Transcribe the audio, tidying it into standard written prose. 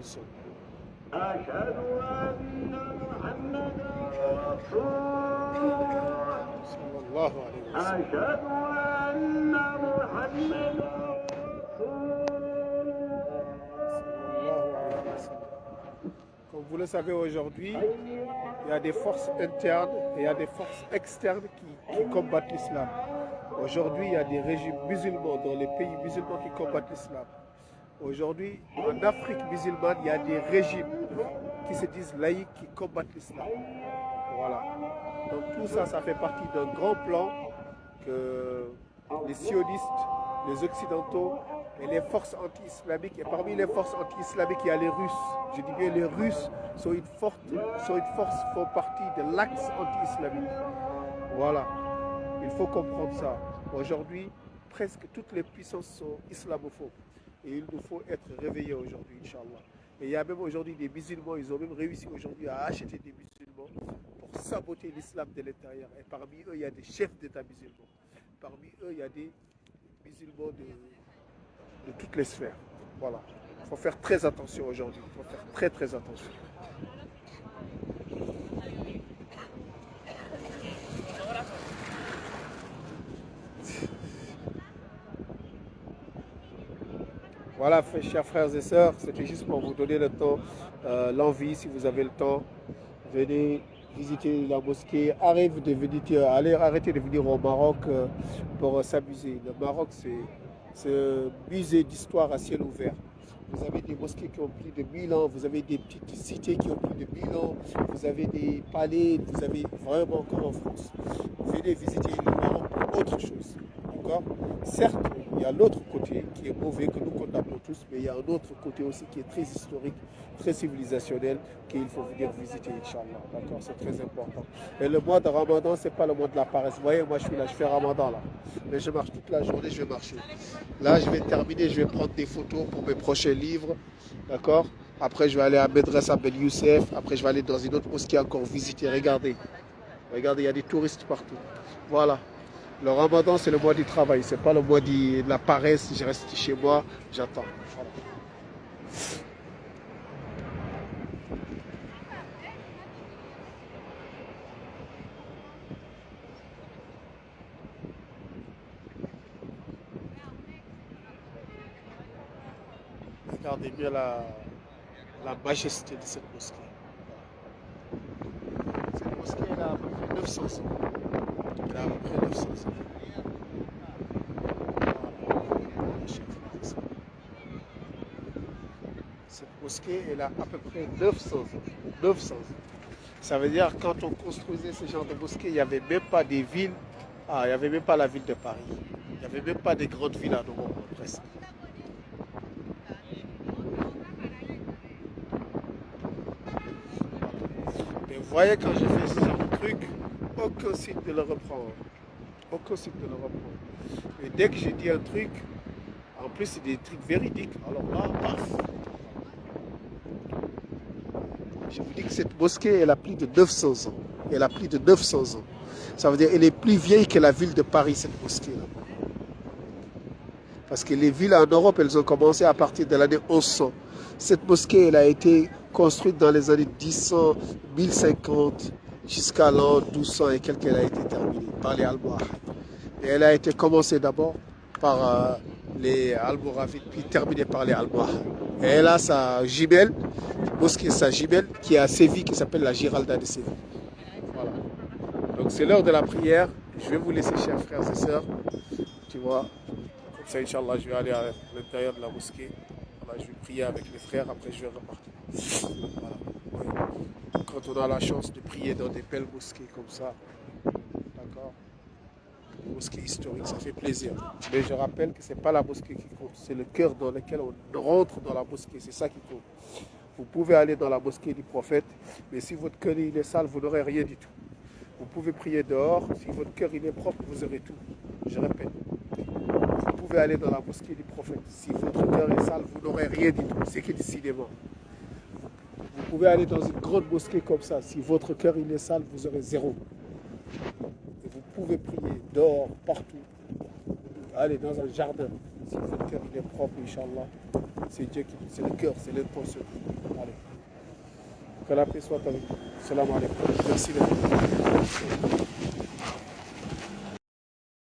son. أشهد أن محمدا رسول الله Sallallahu alayhi wa sallam. أشهد أن محمدا رسول الله Sallallahu alayhi wa sallam. Comme vous le savez aujourd'hui, il y a des forces internes et il y a des forces externes qui combattent l'islam. Aujourd'hui, il y a des régimes musulmans dans les pays musulmans qui combattent l'islam. Aujourd'hui, en Afrique musulmane, il y a des régimes qui se disent laïcs qui combattent l'islam. Voilà. Donc tout ça, ça fait partie d'un grand plan que les sionistes, les occidentaux et les forces anti-islamiques, et parmi les forces anti-islamiques, il y a les Russes. Je dis bien les Russes sont une force, font partie de l'axe anti-islamique. Voilà. Il faut comprendre ça. Aujourd'hui, presque toutes les puissances sont islamophobes. Et il nous faut être réveillés aujourd'hui, Inch'Allah. Et il y a même aujourd'hui des musulmans, ils ont même réussi aujourd'hui à acheter des musulmans pour saboter l'islam de l'intérieur. Et parmi eux, il y a des chefs d'État musulmans. Parmi eux, il y a des musulmans de toutes les sphères. Voilà. Il faut faire très attention aujourd'hui. Il faut faire très très attention. Voilà, chers frères et sœurs, c'était juste pour vous donner le temps, l'envie, si vous avez le temps, venez visiter la mosquée, arrêtez de venir au Maroc pour s'amuser. Le Maroc, c'est un musée d'histoire à ciel ouvert. Vous avez des mosquées qui ont plus de 1000 ans, vous avez des petites cités qui ont plus de 1000 ans, vous avez des palais, vous avez vraiment comme en France. Venez visiter le Maroc pour autre chose. D'accord ? Certes, il y a l'autre côté qui est mauvais, que nous condamnons tous, mais il y a un autre côté aussi qui est très historique, très civilisationnel, qu'il faut venir visiter, Inch'Allah. D'accord ? C'est très important. Et le mois de Ramadan, ce n'est pas le mois de la paresse. Vous voyez, moi je suis là, je fais Ramadan là. Mais je marche toute la journée, je vais marcher. Là, je vais terminer, je vais prendre des photos pour mes prochains livres. D'accord ? Après, je vais aller à Medressa Ben Youssef. Après, je vais aller dans une autre mosquée encore visiter. Regardez. Regardez, il y a des touristes partout. Voilà. Le Ramadan, c'est le mois du travail. Ce n'est pas le mois de la paresse. Je reste chez moi, j'attends. Voilà. Regardez bien la majesté de cette mosquée. Cette mosquée, elle a à peu près 900 ans. Elle a à peu près 900 ans. Cette mosquée, elle a à peu près 900 ans. 900 ans. Ça veut dire quand on construisait ce genre de mosquée, il n'y avait même pas des villes. Ah, il n'y avait même pas la ville de Paris. Il n'y avait même pas des grandes villes à Nouveau, presque. Mais vous voyez, quand j'ai fait ce genre de truc, aucun signe de le reprendre. Aucun signe de le reprendre. Et dès que j'ai dit un truc, en plus c'est des trucs véridiques. Alors là, paf. Je vous dis que cette mosquée, elle a plus de 900 ans. Elle a plus de 900 ans. Ça veut dire qu'elle est plus vieille que la ville de Paris, cette mosquée-là. Parce que les villes en Europe, elles ont commencé à partir de l'année 1100. Cette mosquée, elle a été construite dans les années 1000, 1050, jusqu'à l'an 1200 et quelques, elle a été terminée par les Almoravides. Et elle a été commencée d'abord par les Almoravides, puis terminée par les Almoravides. Et elle a sa jumelle, mosquée sa jumelle, qui est à Séville, qui s'appelle la Giralda de Séville. Voilà. Donc c'est l'heure de la prière. Je vais vous laisser, chers frères et sœurs. Tu vois, comme ça, Inch'Allah, je vais aller à l'intérieur de la mosquée. Voilà, je vais prier avec les frères, après je vais repartir. Voilà. Ouais. Quand on a la chance de prier dans des belles mosquées comme ça, d'accord, des mosquées historiques, ça fait plaisir. Mais je rappelle que ce n'est pas la mosquée qui compte, c'est le cœur dans lequel on rentre dans la mosquée, c'est ça qui compte. Vous pouvez aller dans la mosquée du prophète, mais si votre cœur il est sale, vous n'aurez rien du tout. Vous pouvez prier dehors, si votre cœur il est propre, vous aurez tout. Je répète. Vous pouvez aller dans la mosquée du prophète. Si votre cœur est sale, vous n'aurez rien du tout. C'est que décidément. Vous pouvez aller dans une grande mosquée comme ça. Si votre cœur il est sale, vous aurez zéro. Et vous pouvez prier dehors, partout. Allez, dans un jardin. Si votre cœur il est propre, Inch'Allah, c'est Dieu qui. C'est le cœur, c'est l'intention. Allez. Que la paix soit avec vous. Salam alaikum. Merci.